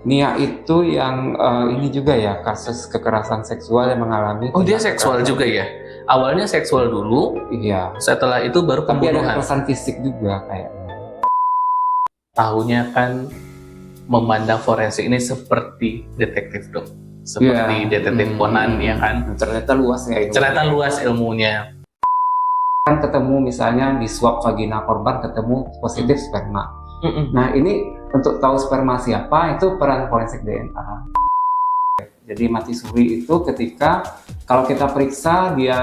Nia itu yang ini juga ya, kasus kekerasan seksual yang mengalami. Oh, dia seksual juga ya? Awalnya seksual dulu, Iya. setelah itu baru Tapi ada pembunuhan. kekerasan fisik juga kayaknya. Tahunya kan memandang forensik ini seperti detektif dok, seperti detektif Conan ya kan? Ternyata luas ya itu. Ternyata luas ilmunya. Kan ketemu misalnya di swab vagina korban ketemu positif sperma. Nah ini untuk tahu sperma siapa itu peran forensik DNA. Jadi mati suri itu ketika kalau kita periksa dia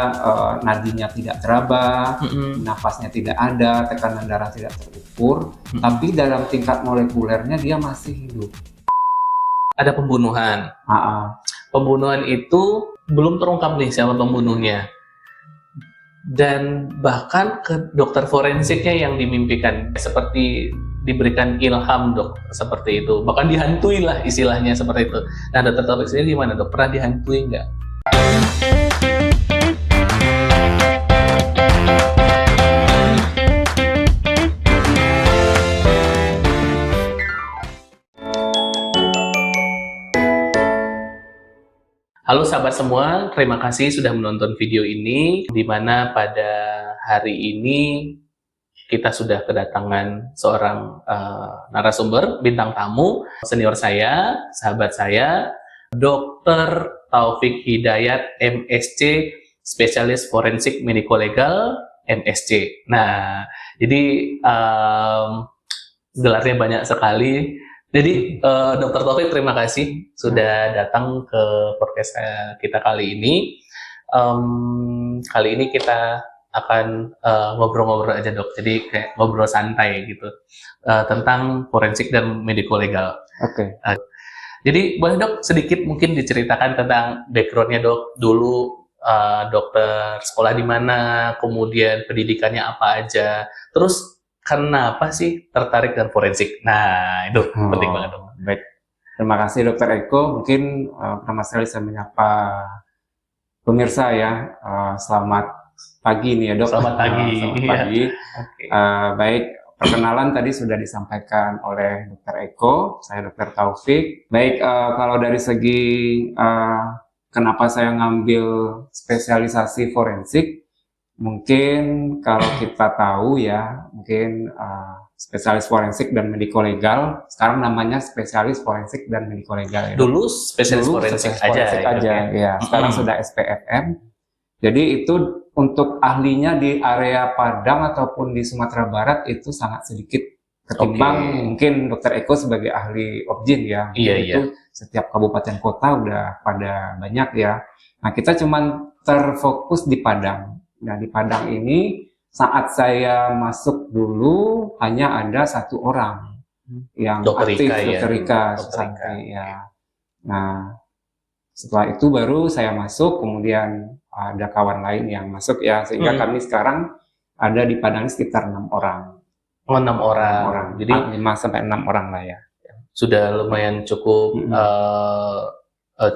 nadinya tidak teraba, nafasnya tidak ada, tekanan darah tidak terukur, tapi dalam tingkat molekulernya dia masih hidup. Ada pembunuhan. Pembunuhan itu belum terungkap nih siapa pembunuhnya. Dan bahkan ke dokter forensiknya yang dimimpikan seperti diberikan ilham dok, seperti itu, bahkan dihantui lah istilahnya seperti itu. Nah dokter Taufik sendiri gimana dok, pernah dihantui nggak? Halo sahabat semua, terima kasih sudah menonton video ini, di mana pada hari ini kita sudah kedatangan seorang narasumber, bintang tamu, senior saya, sahabat saya, Dr. Taufik Hidayat, MSc, spesialis forensik mediko legal, MSc. Nah, jadi gelarnya banyak sekali. Jadi Dr. Taufik terima kasih sudah datang ke podcast kita kali ini. Kali ini kita akan ngobrol-ngobrol aja dok, jadi kayak ngobrol santai gitu tentang forensik dan mediko legal. Oke. Jadi boleh dok sedikit mungkin diceritakan tentang backgroundnya dok, dulu dokter sekolah di mana, kemudian pendidikannya apa aja, terus kenapa sih tertarik dengan forensik? Nah, itu penting banget dong. Baik, terima kasih Dokter Eko. Mungkin pertama sekali saya menyapa pemirsa ya. Selamat pagi nih ya dok. Selamat pagi. Selamat pagi. Okay. Baik, perkenalan tadi sudah disampaikan oleh Dokter Eko. Saya Dokter Taufik. Baik, kalau dari segi kenapa saya ngambil spesialisasi forensik, mungkin kalau kita tahu ya, mungkin spesialis forensik dan mediko legal, sekarang namanya spesialis forensik dan mediko legal ya. Dulu spesialis forensik aja ya. Sekarang sudah SPFM. Jadi itu untuk ahlinya di area Padang ataupun di Sumatera Barat itu sangat sedikit ketimbang mungkin Dokter Eko sebagai ahli Objin ya. Itu setiap kabupaten kota udah pada banyak ya. Nah kita cuman terfokus di Padang. Nah di Padang ini saat saya masuk dulu hanya ada satu orang yang aktif, Dokter Rika ya. Nah setelah itu baru saya masuk, kemudian ada kawan lain yang masuk ya, sehingga kami sekarang ada di Padang sekitar 6 orang. Oh 6 orang. Jadi 5 sampai 6 orang lah ya. Sudah lumayan cukup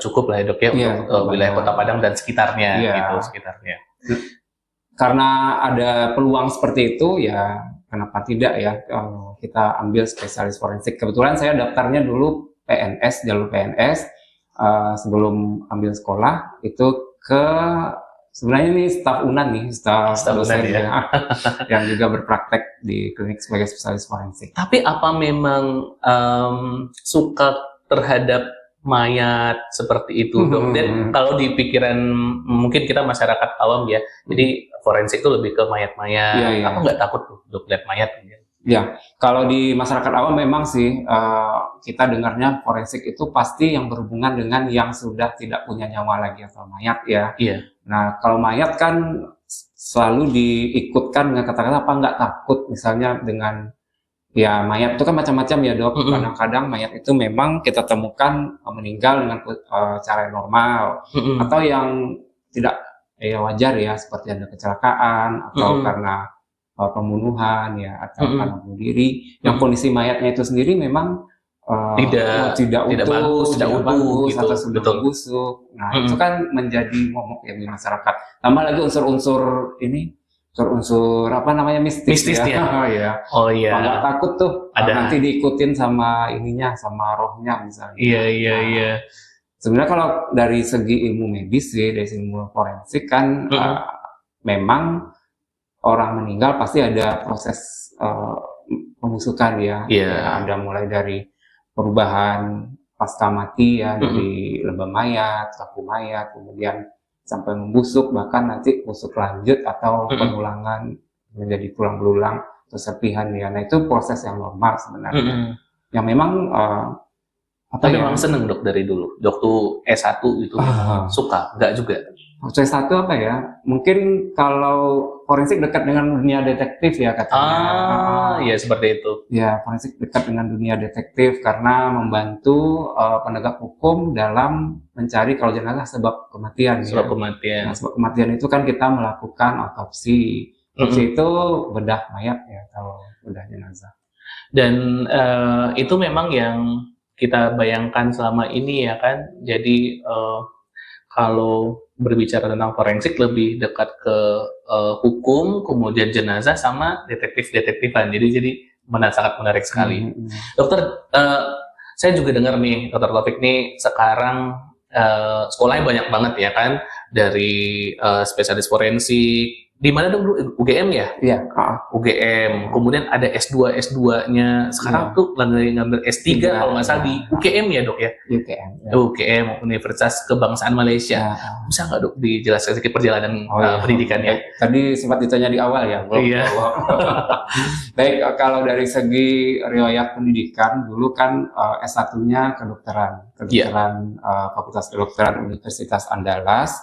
cukup lah ya dok ya untuk wilayah Kota Padang dan sekitarnya gitu sekitarnya. Karena ada peluang seperti itu ya kenapa tidak ya kita ambil spesialis forensik. Kebetulan saya daftarnya dulu PNS, jalur PNS sebelum ambil sekolah itu ke sebenarnya ini staf UNAN nih, staf dosen ya. Yang juga berpraktek di klinik sebagai spesialis forensik. Tapi apa memang suka terhadap mayat seperti itu dok? Dan kalau di pikiran mungkin kita masyarakat awam ya, jadi forensik itu lebih ke mayat-mayat. Apa nggak takut dok lihat mayat? Ya, kalau di masyarakat awam memang sih kita dengarnya forensik itu pasti yang berhubungan dengan yang sudah tidak punya nyawa lagi atau mayat ya. Iya. Nah kalau mayat kan selalu diikutkan dengan kata-kata apa nggak takut misalnya dengan ya mayat itu kan macam-macam ya dok. Kadang-kadang mayat itu memang kita temukan meninggal dengan cara normal atau yang tidak wajar ya seperti ada kecelakaan atau karena pembunuhan ya atau karena bunuh diri. Yang kondisi mayatnya itu sendiri memang tidak utuh gitu, atau sudah busuk. Nah itu kan menjadi momok ya di masyarakat. Tambah lagi unsur-unsur ini unsur apa namanya mistis Mistisnya. ya. Oh iya. Oh iya. Nggak takut tuh Ada. nanti diikutin sama ininya, sama rohnya misalnya. Iya. Nah, sebenarnya kalau dari segi ilmu medis sih, dari segi ilmu forensik kan memang orang meninggal pasti ada proses pembusukan ya. Ya, ada mulai dari perubahan pasca mati ya, dari lebam mayat, kaku mayat, kemudian sampai membusuk, bahkan nanti busuk lanjut atau penulangan menjadi tulang belulang atau serpihan ya. Nah itu proses yang normal sebenarnya. Yang memang tapi memang seneng dok dari dulu. Dok tuh S1 gitu suka, enggak juga? Waktu S1 apa ya? Mungkin kalau forensik dekat dengan dunia detektif ya katanya. Iya seperti itu. Ya, forensik dekat dengan dunia detektif karena membantu penegak hukum dalam mencari kalau jenazah sebab kematian. Sebab kematian. Nah, sebab kematian itu kan kita melakukan otopsi. Otopsi itu bedah mayat ya, kalau bedah jenazah. Dan itu memang yang kita bayangkan selama ini ya kan. Jadi kalau berbicara tentang forensik lebih dekat ke hukum, kemudian jenazah sama detektifan. Jadi sangat menarik sekali. Dokter, saya juga dengar nih, Dokter Taufik nih sekarang sekolahnya banyak banget ya kan, dari spesialis forensik. Di mana dong dulu? UGM ya? Iya. UGM. Kemudian ada S2-nya. Sekarang tuh lagi ngambil S3 kalau nggak salah di UGM ya dok ya? UGM. Ya. UGM, Universitas Kebangsaan Malaysia. Bisa nggak dok dijelaskan sedikit perjalanan pendidikannya? Tadi sempat ditanya di awal ya. Iya. Baik, kalau dari segi riwayat pendidikan, dulu kan S1-nya kedokteran Fakultas Kedokteran Universitas Andalas.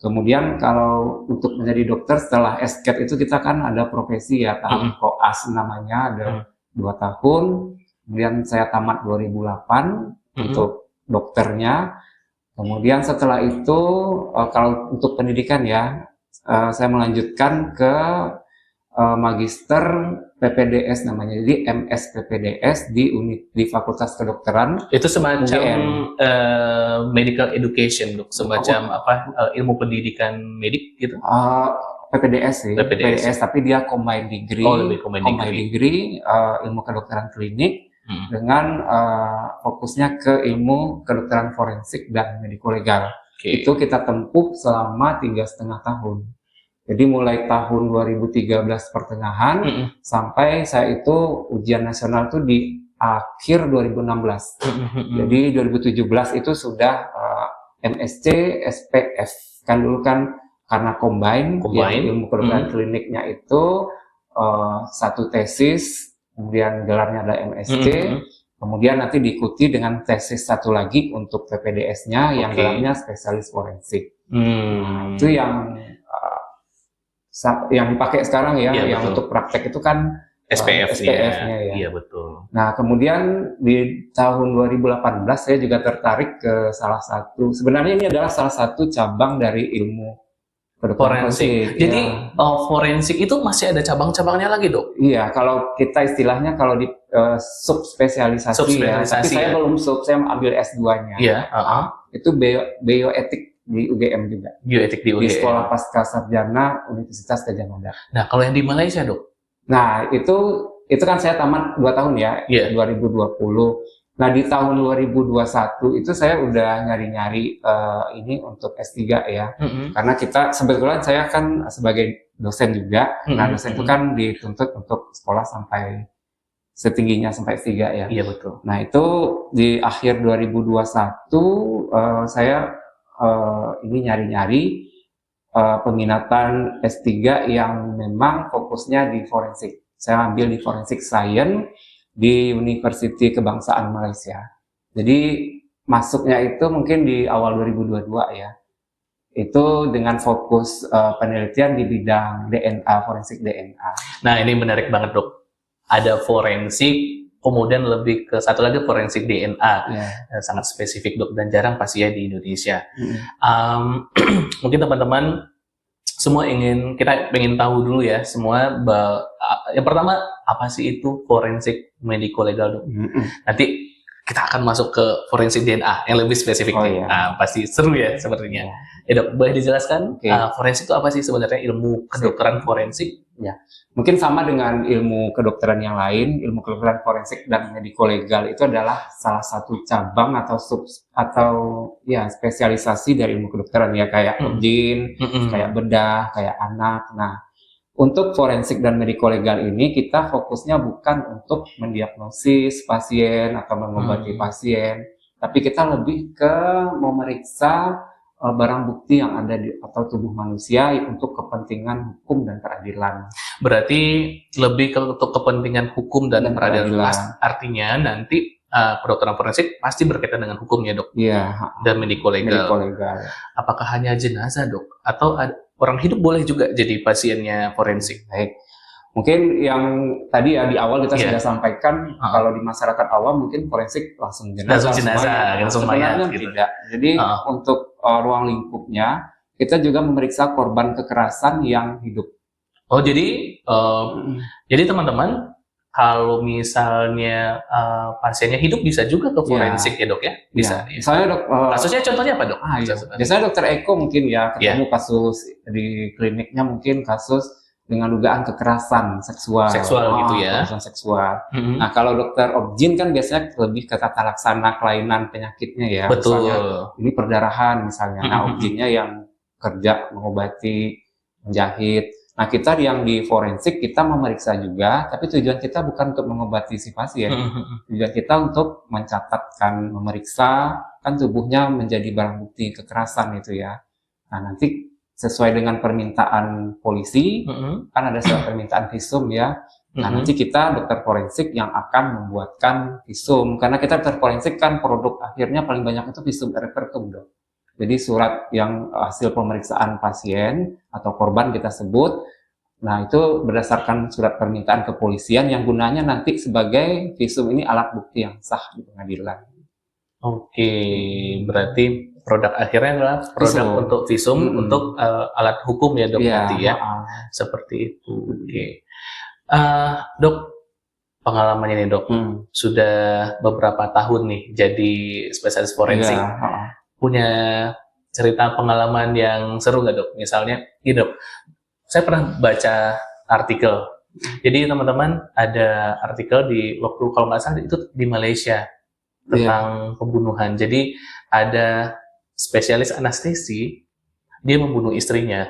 Kemudian kalau untuk menjadi dokter setelah SCAT itu kita kan ada profesi ya, tahap koas namanya, ada 2 tahun. Kemudian saya tamat 2008 untuk dokternya. Kemudian setelah itu kalau untuk pendidikan ya, saya melanjutkan ke magister PPDS namanya, jadi MS PPDS di Fakultas Kedokteran. Itu semacam medical education, dok, semacam ilmu pendidikan medik gitu. PPDS sih, PPDS tapi dia combined degree. Lebih combined degree ilmu kedokteran klinik dengan fokusnya ke ilmu kedokteran forensik dan mediko legal. Itu kita tempuh selama 3,5 tahun. Jadi mulai tahun 2013 pertengahan sampai saya itu ujian nasional tuh di akhir 2016. Jadi 2017 itu sudah MSc SPF. Kan dulu kan karena combine. Ilmu kedokteran kliniknya itu 1 tesis, kemudian gelarnya ada MSc. Kemudian nanti diikuti dengan tesis 1 lagi untuk PPDS-nya yang gelarnya spesialis forensik. Nah, itu yang dipakai sekarang ya, yang betul. Untuk praktek itu kan SPF-nya ya. Iya betul. Nah kemudian di tahun 2018 saya juga tertarik ke salah satu, sebenarnya ini adalah salah satu cabang dari ilmu kedokteran forensik. Jadi forensik itu masih ada cabang-cabangnya lagi dok? Iya, kalau kita istilahnya kalau di subspesialisasi ya. Tapi saya belum saya ambil S2-nya. Iya. Itu bioetik di UGM juga. Bioetik di UGM. Di Sekolah Pasca Sarjana Universitas Gadjah Mada. Nah, kalau yang di Malaysia, dok? Nah, itu kan saya tamat 2 tahun ya, 2020. Nah, di tahun 2021 itu saya udah nyari-nyari ini untuk S3 ya. Karena sebetulnya saya kan sebagai dosen juga. Nah, dosen itu kan dituntut untuk sekolah sampai setingginya sampai S3 ya. Iya, betul. Nah, itu di akhir 2021 saya ini nyari-nyari peminatan S3 yang memang fokusnya di forensik. Saya ambil di Forensic Science di University Kebangsaan Malaysia. Jadi masuknya itu mungkin di awal 2022 ya. Itu dengan fokus penelitian di bidang DNA, forensik DNA. Nah ini menarik banget dok. Ada forensik, kemudian lebih ke satu lagi forensik DNA, sangat spesifik dok dan jarang pasti ya di Indonesia. Mungkin teman-teman semua kita ingin tahu dulu ya semua. Yang pertama apa sih itu forensik mediko legal dok? Nanti kita akan masuk ke forensik DNA yang lebih spesifik. Oh, nih. iya. Nah, pasti seru ya sepertinya. Ya dok, boleh dijelaskan forensik itu apa sih sebenarnya, ilmu kedokteran forensik? Ya, mungkin sama dengan ilmu kedokteran yang lain, ilmu kedokteran forensik dan mediko-legal itu adalah salah satu cabang atau spesialisasi dari ilmu kedokteran ya, kayak obgyn, kayak bedah, kayak anak. Nah, untuk forensik dan mediko-legal ini kita fokusnya bukan untuk mendiagnosis pasien atau mengobati pasien, tapi kita lebih ke memeriksa barang bukti yang ada atau tubuh manusia untuk kepentingan hukum dan peradilan. Berarti lebih untuk kepentingan hukum dan peradilan. Artinya nanti kedokteran forensik pasti berkaitan dengan hukum ya dok? Iya. Dan mediko-legal. Apakah hanya jenazah dok? Atau orang hidup boleh juga jadi pasiennya forensik? Baik. Mungkin yang tadi ya di awal kita sudah sampaikan, kalau di masyarakat awam mungkin forensik langsung jenazah. Langsung mayat gitu. Tidak. Jadi untuk ruang lingkupnya kita juga memeriksa korban kekerasan yang hidup. Oh jadi teman-teman kalau misalnya pasiennya hidup bisa juga ke forensik ya dok ya? Bisa. Ya. Misalnya dok. Kasusnya contohnya apa dok? Biasanya dokter Eko mungkin ya ketemu kasus di kliniknya, mungkin kasus dengan dugaan kekerasan seksual gitu ya. Kekerasan seksual. Nah, kalau dokter obgyn kan biasanya lebih ke tata laksana kelainan penyakitnya ya. Betul. Misalnya ini perdarahan misalnya. Nah, obgynnya yang kerja mengobati, menjahit. Nah, kita yang di forensik kita memeriksa juga, tapi tujuan kita bukan untuk mengobati si pasien. Tujuan kita untuk mencatatkan, memeriksa kan tubuhnya menjadi barang bukti kekerasan itu ya. Nah, nanti sesuai dengan permintaan polisi, kan ada surat permintaan visum ya. Nah, nanti kita dokter forensik yang akan membuatkan visum. Karena kita dokter forensik kan produk akhirnya paling banyak itu visum repertum dok. Jadi surat yang hasil pemeriksaan pasien atau korban kita sebut, nah itu berdasarkan surat permintaan kepolisian yang gunanya nanti sebagai visum ini alat bukti yang sah di pengadilan. Oke, berarti produk akhirnya adalah produk untuk visum untuk alat hukum ya dok nanti ya. Seperti itu. Oke. Dok, pengalamannya nih dok, sudah beberapa tahun nih jadi spesialis forensik. Punya cerita pengalaman yang seru nggak dok? Misalnya, gini dok, saya pernah baca artikel. Jadi teman-teman ada artikel waktu kalau nggak salah itu di Malaysia tentang pembunuhan. Jadi ada spesialis anestesi, dia membunuh istrinya.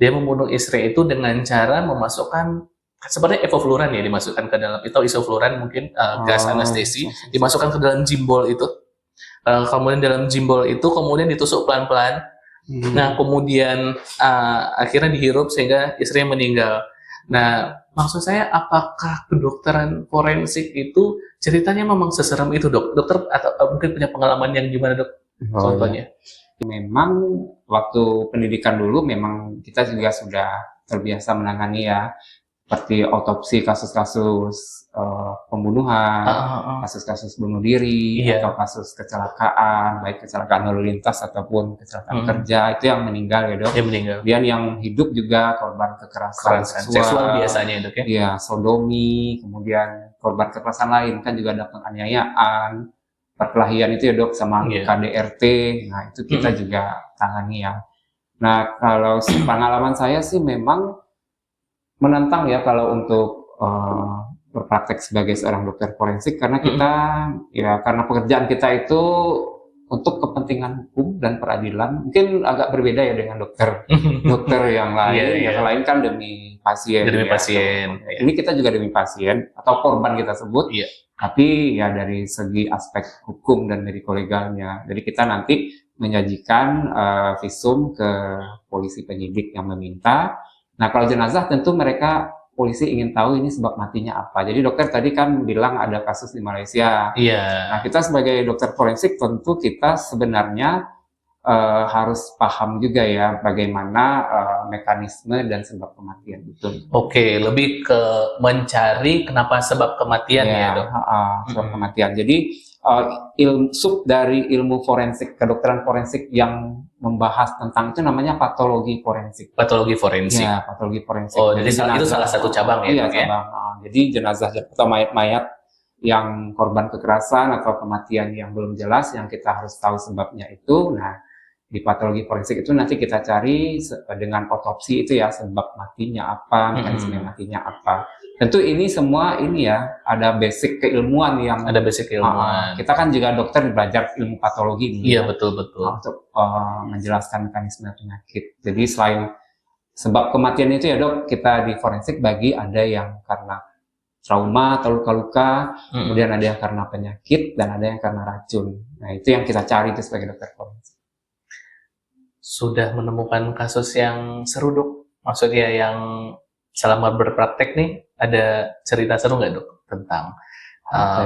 Dia membunuh istri itu dengan cara memasukkan seperti evofluran ya, dimasukkan ke dalam itu isofluran mungkin gas anestesi, dimasukkan ke dalam jimbol itu. Kemudian dalam jimbol itu kemudian ditusuk pelan-pelan. Nah, kemudian akhirnya dihirup sehingga istrinya meninggal. Nah, maksud saya apakah kedokteran forensik itu ceritanya memang seserem itu dok? Dokter atau mungkin punya pengalaman yang gimana dok? Contohnya. Memang waktu pendidikan dulu memang kita juga sudah terbiasa menangani ya, seperti otopsi kasus-kasus pembunuhan, kasus-kasus bunuh diri, atau kasus kecelakaan, baik kecelakaan lalu lintas ataupun kecelakaan kerja, itu yang meninggal ya dok. Kemudian yang hidup juga korban kekerasan seksual biasanya dok ya. Iya, sodomi, kemudian korban kekerasan lain kan juga ada penganiayaan, perkelahian itu ya dok, sama KDRT. Nah itu kita juga tangani ya. Nah kalau pengalaman saya sih memang menantang ya kalau untuk berpraktek sebagai seorang dokter forensik, karena kita karena pekerjaan kita itu untuk kepentingan hukum dan peradilan mungkin agak berbeda ya dengan dokter yang lain. Yang lain kan demi pasien. Ini kita juga demi pasien atau korban kita sebut. Tapi ya dari segi aspek hukum dan mediko-legalnya. Jadi kita nanti menyajikan visum ke polisi penyidik yang meminta. Nah kalau jenazah tentu polisi ingin tahu ini sebab matinya apa. Jadi dokter tadi kan bilang ada kasus di Malaysia. Nah kita sebagai dokter forensik tentu kita sebenarnya harus paham juga ya bagaimana mekanisme dan sebab kematian itu. Oke, lebih ke mencari kenapa sebab kematian ya dok? Sebab kematian. Jadi sub dari ilmu forensik, kedokteran forensik yang membahas tentang itu namanya patologi forensik. Patologi forensik. Ya, patologi forensik. Oh, jadi itu salah satu cabang ya? Iya, cabang. Jadi jenazah atau mayat-mayat yang korban kekerasan atau kematian yang belum jelas, yang kita harus tahu sebabnya itu. Nah, di patologi forensik itu nanti kita cari dengan otopsi itu ya, sebab matinya apa, mekanisme matinya apa. Tentu ini semua ini ya, ada basic keilmuan yang Ada basic ilmuwan. kita kan juga dokter belajar ilmu patologi nih, Iya, betul. untuk menjelaskan mekanisme penyakit. Jadi selain sebab kematian itu ya dok, kita di forensik bagi ada yang karena trauma atau luka-luka, kemudian ada yang karena penyakit, dan ada yang karena racun. Nah, itu yang kita cari itu sebagai dokter forensik. Sudah menemukan kasus yang seru dok? Maksudnya yang selama berpraktek nih, ada cerita seru nggak dok tentang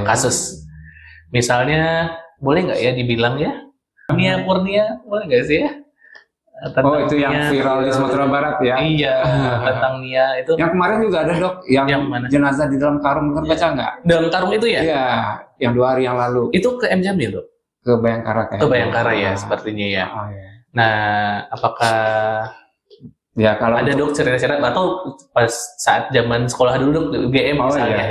kasus? Misalnya, boleh nggak ya dibilang ya? Nia Kurnia, boleh nggak sih ya? Tentang itu yang viral di Sumatera Barat ya? Iya, tentang Nia itu. Yang kemarin juga ada dok, yang mana? jenazah di dalam karung, kan baca nggak? Dalam karung itu ya? Iya, yang 2 hari yang lalu. Itu ke M Jamil dok? Ke Bayangkara kayaknya. Ke Bayangkara ya, sepertinya ya. Ya. Nah, apakah ya kalau ada dok cerita-cerita atau pas saat zaman sekolah dulu dok di UGM misalnya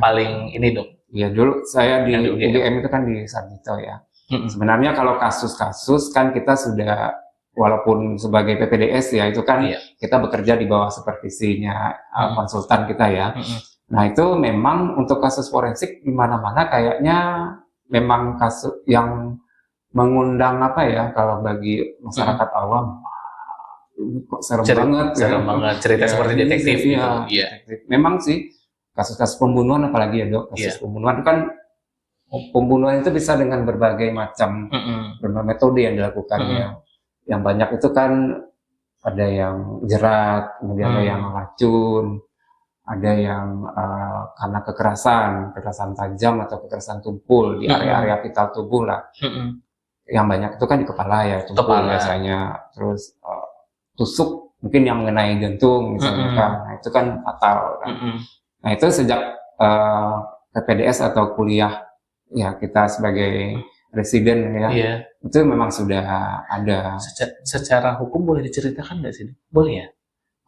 paling ini dok? Ya dulu saya di UGM itu kan di Sarjito ya. Sebenarnya kalau kasus-kasus kan kita sudah, walaupun sebagai PPDS ya, itu kan kita bekerja di bawah supervisinya konsultan kita ya. Nah itu memang untuk kasus forensik di mana-mana kayaknya memang kasus yang mengundang apa ya, kalau bagi masyarakat awam, kok serem banget cerita seperti detektif gitu. Iya. Memang sih kasus-kasus pembunuhan, apalagi ya dok, kasus pembunuhan kan, pembunuhan itu bisa dengan berbagai macam metode yang dilakukannya. Yang banyak itu kan ada yang jerat, kemudian ada yang racun, ada yang karena kekerasan tajam atau kekerasan tumpul di area-area vital tubuh lah. Yang banyak itu kan di kepala ya, tumpul biasanya. Terus tusuk mungkin yang mengenai jantung misalnya kan. Nah itu kan fatal kan. Nah itu sejak PPDS atau kuliah ya kita sebagai residen ya, itu memang sudah ada. Secara hukum boleh diceritakan nggak sih? Boleh ya?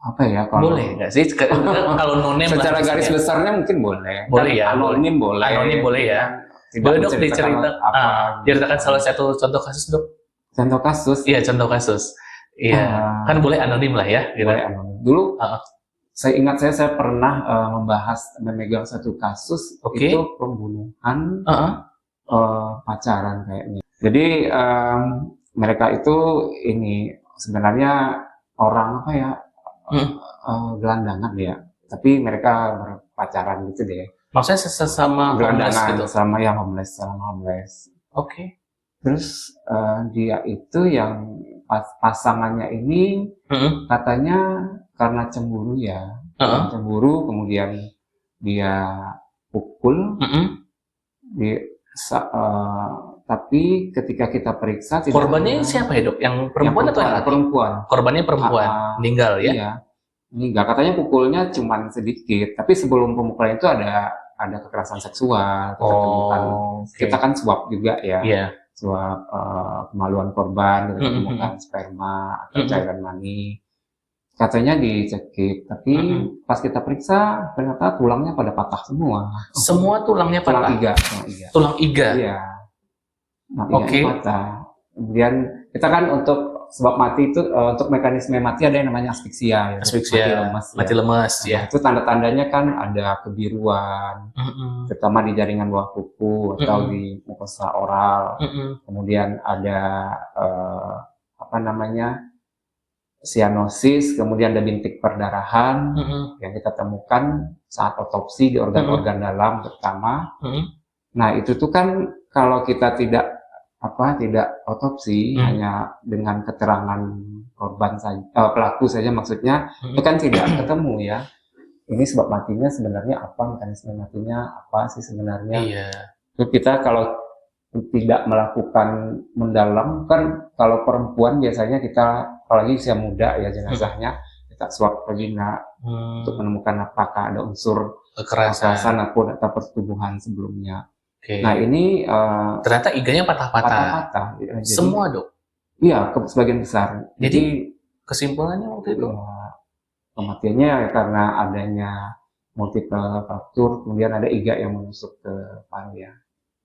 Apa ya? Kalau boleh nggak sih? Kalau nonim secara garis besarnya mungkin boleh. Boleh ya. Anonim boleh. Anonim boleh ya. Boleh dok diceritakan. Ceritakan salah satu contoh kasus dok. Contoh kasus? Iya, contoh kasus. Iya, kan boleh anonim lah ya. Boleh anonim. Dulu saya ingat saya pernah memegang satu kasus itu pembunuhan pacaran kayaknya. Jadi mereka itu ini sebenarnya orang apa ya, gelandangan ya, tapi mereka berpacaran gitu deh. Maksudnya sesama gelandangan gitu? Sama yang homeless. Oke. Terus dia itu yang pasangannya ini katanya karena cemburu ya, cemburu, kemudian dia pukul. Tapi ketika kita periksa korbannya siapa ya dok? Yang perempuan atau yang perempuan? Korbannya perempuan, meninggal ya? Iya, meninggal. Katanya pukulnya cuma sedikit, tapi sebelum pemukulan itu ada kekerasan seksual. Kita kan swab juga ya, swab kemaluan korban, kita temukan sperma atau cairan mani. Katanya dicekik, tapi pas kita periksa ternyata tulangnya pada patah semua. Semua tulangnya patah? Tulang iga? Iya. Oke. Patah. Kemudian kita kan untuk sebab mati itu, untuk mekanisme mati ada yang namanya asfiksia. Ya. Mati lemas ya. Itu tanda-tandanya kan ada kebiruan, terutama di jaringan bawah kuku atau di mukosa oral. Kemudian ada sianosis, kemudian ada bintik perdarahan yang kita temukan saat otopsi di organ-organ dalam terutama. Nah itu tuh kan kalau kita tidak otopsi hanya dengan keterangan korban saja, pelaku saja maksudnya, itu kan tidak ketemu ya. Ini sebab matinya sebenarnya apa, mekanisme matinya apa sih sebenarnya. Itu kita kalau tidak melakukan mendalam kan, kalau perempuan biasanya kita apalagi usia muda ya jenazahnya kita swab vagina untuk menemukan apakah ada unsur kekerasan atau persetubuhan sebelumnya. Nah ini ternyata iganya patah-patah. Semua dok? Iya, sebagian besar. Jadi kesimpulannya waktu itu? Kematiannya karena adanya multiple fracture, kemudian ada iga yang menusuk ke paru ya.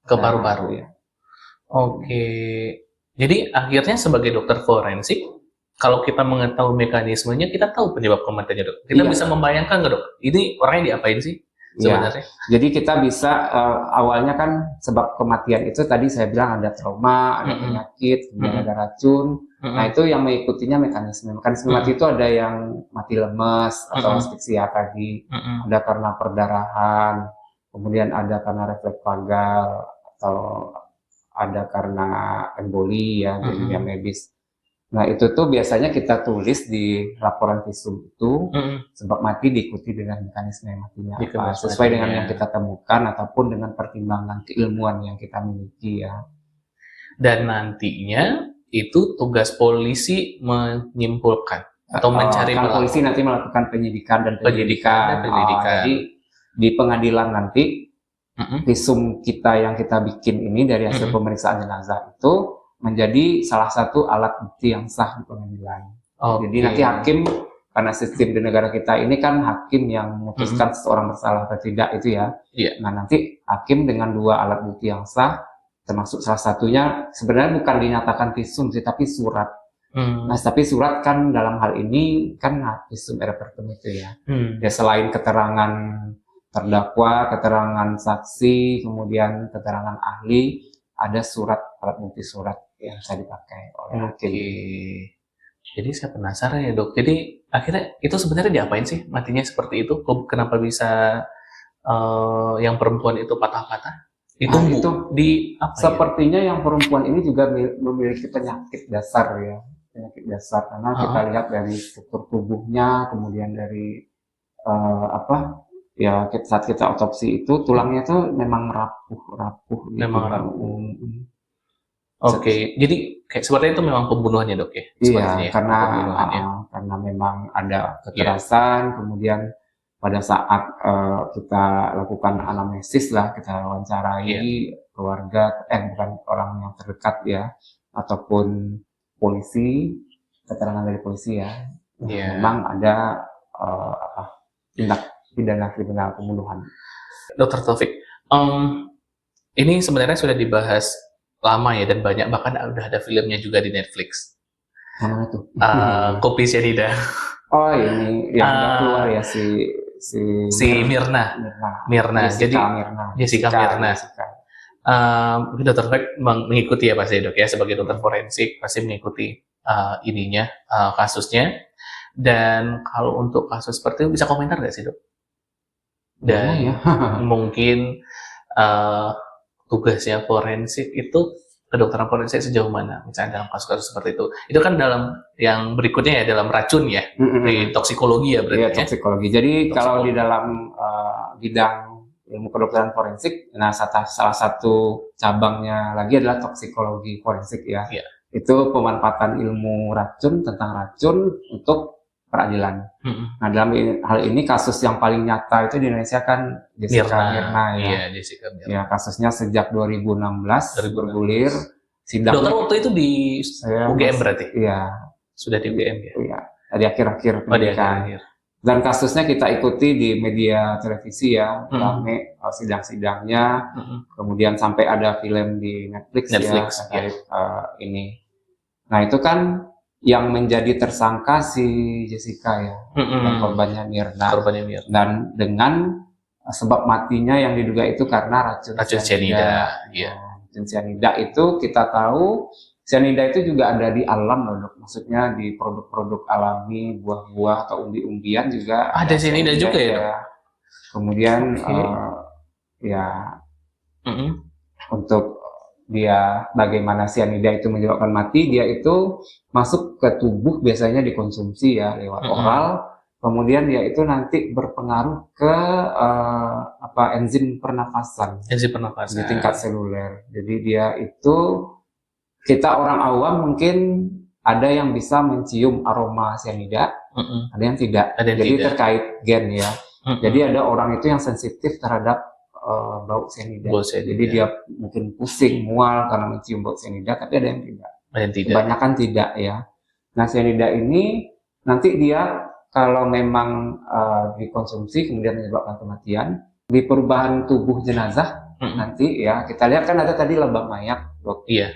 Ke paru-paru. Ya. Oke. Jadi akhirnya sebagai dokter forensik, kalau kita mengetahui mekanismenya, kita tahu penyebab kematiannya, Dok. Kita Iya. bisa membayangkan nggak, Dok? Ini orangnya diapain sih sebenarnya? Jadi kita bisa awalnya kan sebab kematian itu tadi saya bilang ada trauma, ada penyakit, kemudian ada racun. Nah itu yang mengikutinya mekanisme mati itu ada yang mati lemes atau asphyxia tadi, ada karena perdarahan, kemudian ada karena refleks vagal atau ada karena emboli ya, jadi medis. Nah itu tuh biasanya kita tulis di laporan visum itu sebab mati diikuti dengan mekanisme matinya apa, sesuai dengan yang kita temukan ataupun dengan pertimbangan keilmuan yang kita miliki ya. Dan nantinya itu tugas polisi menyimpulkan atau mencari polisi nanti melakukan penyidikan dan penyelidikan. Jadi di pengadilan nanti visum kita yang kita bikin ini dari hasil pemeriksaan jenazah itu menjadi salah satu alat bukti yang sah di pengadilan. Jadi nanti hakim, karena sistem di negara kita ini kan hakim yang memutuskan seseorang bersalah atau tidak itu ya. Nah nanti hakim dengan dua alat bukti yang sah, termasuk salah satunya sebenarnya bukan dinyatakan visum sih, tapi surat. Nah tapi surat kan dalam hal ini kan visum repertum itu ya. Ya selain keterangan terdakwa, keterangan saksi, kemudian keterangan ahli, ada surat, alat bukti surat yang bisa dipakai oleh hakim. Jadi saya penasaran ya, Dok. Jadi akhirnya itu sebenarnya diapain sih matinya seperti itu? Kenapa bisa yang perempuan itu patah-patah? Itu di apa sepertinya yang perempuan ini juga memiliki penyakit dasar ya, penyakit dasar karena kita lihat dari struktur tubuhnya, kemudian dari ya saat kita otopsi itu tulangnya tuh memang rapuh. Memang rapuh. Oke, jadi kayak sepertinya itu memang pembunuhannya, Dok ya? Iya, karena memang ada kekerasan, kemudian pada saat kita lakukan anamnesis lah, kita wawancarai keluarga, bukan orang yang terdekat ya, ataupun polisi, keterangan dari polisi ya, memang ada tindak pidana kriminal pembunuhan. Dokter Taufik, ini sebenarnya sudah dibahas lama ya dan banyak, bahkan udah ada filmnya juga di Netflix. Mana tuh? Kopi Cyanida. Oh ini yang udah keluar ya si Mirna. Jessica Mirna. Mungkin Dokter Taufik mengikuti ya pasti, Dok ya, sebagai dokter forensik pasti mengikuti kasusnya. Dan kalau untuk kasus seperti itu bisa komentar nggak sih, Dok? Dan mungkin tugasnya forensik itu, kedokteran forensik sejauh mana misalnya dalam kasus-kasus seperti itu kan dalam yang berikutnya ya, dalam racun ya, di toksikologi ya berarti ya? Toksikologi. Jadi kalau di dalam bidang ilmu kedokteran forensik, nah salah satu cabangnya lagi adalah toksikologi forensik ya. Itu pemanfaatan ilmu racun, tentang racun untuk peradilan. Nah dalam hal ini kasus yang paling nyata itu di Indonesia kan Jessica Mirna ya. Iya, Jessica Mirna. Ya kasusnya sejak 2016 bergulir. Sidang. Dokter waktu itu di UGM berarti? Iya. Sudah di UGM ya? Iya. Di akhir-akhir pendidikan. Dan kasusnya kita ikuti di media televisi ya, rame sidang-sidangnya. Kemudian sampai ada film di Netflix ya terkait ini. Nah itu kan yang menjadi tersangka si Jessica ya, dan korbannya Mirna. Dan dengan sebab matinya yang diduga itu karena racun cyanida. Racun cyanida itu kita tahu, cyanida itu juga ada di alam loh, Dok. Maksudnya di produk-produk alami, buah-buah atau umbi-umbian juga ada cyanida juga ya, Dok? Kemudian untuk dia bagaimana cyanida itu menyebabkan mati, dia itu masuk ke tubuh biasanya dikonsumsi ya lewat oral, kemudian dia itu nanti berpengaruh ke enzim pernafasan di tingkat seluler. Jadi dia itu, kita orang awam mungkin ada yang bisa mencium aroma cyanida, ada yang tidak. Jadi terkait gen ya. Jadi ada orang itu yang sensitif terhadap bau cyanida. Jadi dia mungkin pusing, mual karena mencium bau cyanida, tapi ada yang tidak. Kebanyakan tidak ya. Nah cyanida ini nanti dia kalau memang dikonsumsi kemudian menyebabkan kematian, di perubahan tubuh jenazah nanti ya kita lihat kan ada tadi lebam mayat, dok. Iya.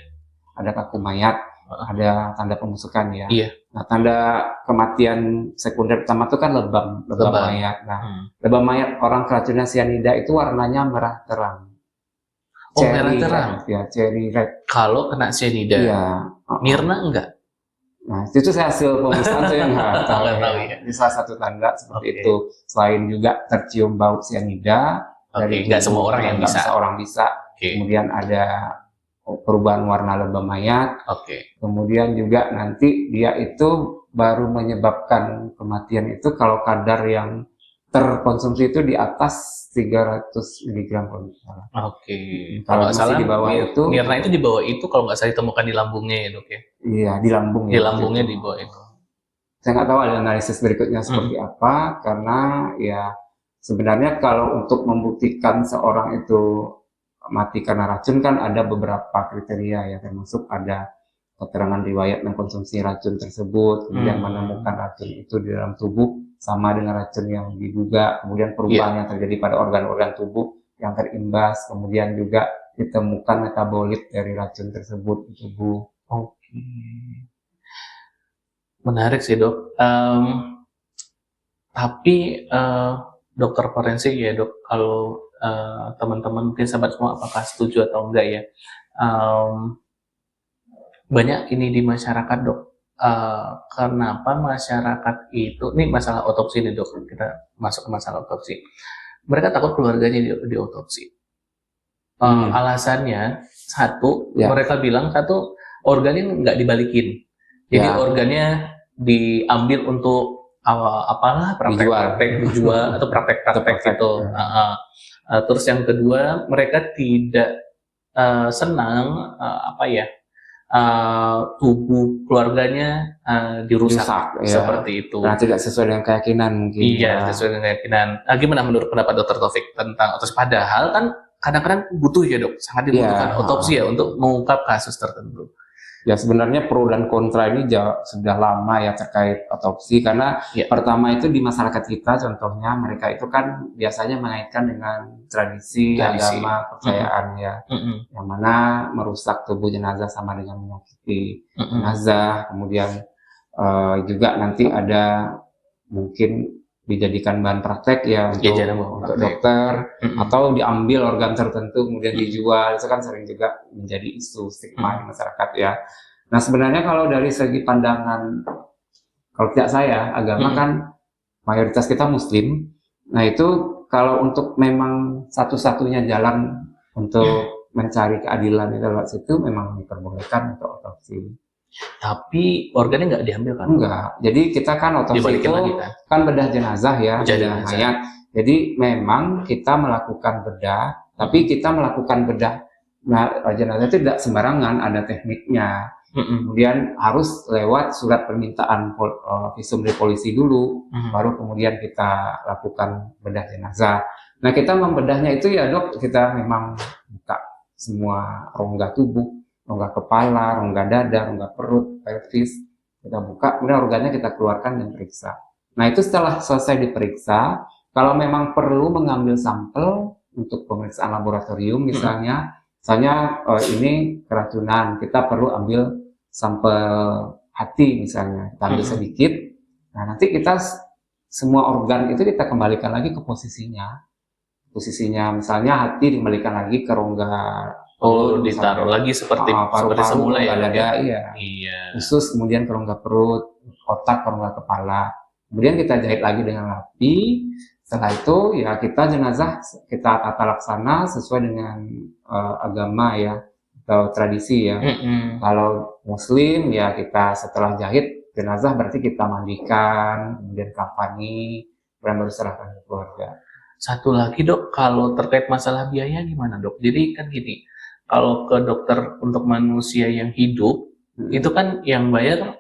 Ada kaku mayat, ada tanda pembusukan ya. Iya. Nah, tanda kematian sekunder pertama itu kan lebam mayat. Nah, lebam mayat orang keracunan cyanida itu warnanya merah terang. Oh, merah terang. Ya, cherry red. Kalau kena cyanida. Iya. Mirna enggak? Nah, itu saya hasil pemeriksaan saya nggak tahu. Nggak tahu, Ya. ya. Ini salah satu tanda seperti Oke. itu. Selain juga tercium bau cyanida. Oke, nggak semua orang yang bisa. Orang bisa. Oke. Kemudian ada perubahan warna lebam mayat. Oke. Kemudian juga nanti dia itu baru menyebabkan kematian itu kalau kadar yang terkonsumsi itu di atas 300 mg kalau nggak salah. Oke. Kalau nggak masih salah, di bawah itu, Mirna itu di bawah itu kalau nggak salah ditemukan di lambungnya ya, dok ya? Iya, di lambung. Di ya, lambungnya gitu. di bawah itu. Saya nggak tahu ada analisis berikutnya seperti apa, karena ya sebenarnya kalau untuk membuktikan seorang itu mati karena racun kan ada beberapa kriteria ya, termasuk ada keterangan riwayat mengkonsumsi racun tersebut, kemudian menemukan racun itu di dalam tubuh sama dengan racun yang diduga, kemudian perubahan yang terjadi pada organ-organ tubuh yang terimbas, kemudian juga ditemukan metabolit dari racun tersebut di tubuh. Oke. Menarik sih, dok. Tapi dokter forensik ya, dok, kalau teman-teman mungkin sahabat semua apakah setuju atau enggak ya? Banyak ini di masyarakat, dok. Kenapa masyarakat itu, ini masalah otopsi nih, dok, kita masuk ke masalah otopsi. Mereka takut keluarganya di otopsi. Alasannya satu, mereka bilang satu, organnya nggak dibalikin, jadi organnya diambil untuk apalah praktek dijual atau praktek itu. Terus yang kedua, mereka tidak senang tubuh keluarganya dirusak seperti itu. Karena tidak sesuai dengan keyakinan mungkin. Iya, sesuai dengan keyakinan. Gimana menurut pendapat Dr. Taufik tentang otopsi? Padahal kan kadang-kadang butuh ya, dok, sangat dibutuhkan otopsi ya untuk mengungkap kasus tertentu. Ya sebenarnya pro dan kontra ini sudah lama ya terkait otopsi, karena pertama itu di masyarakat kita contohnya mereka itu kan biasanya mengaitkan dengan tradisi agama, kepercayaan ya, yang mana merusak tubuh jenazah sama dengan menyakiti jenazah. Kemudian juga nanti ada mungkin dijadikan bahan praktek ya untuk dokter, atau diambil organ tertentu kemudian dijual, itu kan sering juga menjadi isu stigma di masyarakat ya. Nah sebenarnya kalau dari segi pandangan, kalau tidak saya, agama kan mayoritas kita muslim, nah itu kalau untuk memang satu-satunya jalan untuk mencari keadilan di lewat situ memang diperbolehkan untuk otopsi. Tapi organnya nggak diambil kan? Enggak. Jadi kita kan otopsi itu kan bedah jenazah ya, bedah mayat. Jadi memang kita melakukan bedah, tapi kita melakukan bedah jenazah itu tidak sembarangan, ada tekniknya. Kemudian harus lewat surat permintaan visum dari polisi dulu, baru kemudian kita lakukan bedah jenazah. Nah kita membedahnya itu ya, dok, kita memang buka semua rongga tubuh, rongga kepala, rongga dada, rongga perut, pelvis, kita buka, kemudian organnya kita keluarkan dan periksa. Nah itu setelah selesai diperiksa, kalau memang perlu mengambil sampel untuk pemeriksaan laboratorium misalnya ini keracunan, kita perlu ambil sampel hati misalnya, kita ambil sedikit, nah nanti kita semua organ itu kita kembalikan lagi ke posisinya misalnya hati dikembalikan lagi ke rongga, ditaruh lagi seperti semula ya, usus kemudian ke rongga perut, otak ke rongga kepala, kemudian kita jahit lagi dengan rapi. Setelah itu ya kita jenazah kita tata laksana sesuai dengan agama ya atau tradisi ya. Kalau muslim ya kita setelah jahit jenazah berarti kita mandikan, kemudian kafani, kemudian baru serahkan ke keluarga. Satu lagi, dok, kalau terkait masalah biaya gimana, dok? Jadi kan gini, kalau ke dokter untuk manusia yang hidup, itu kan yang bayar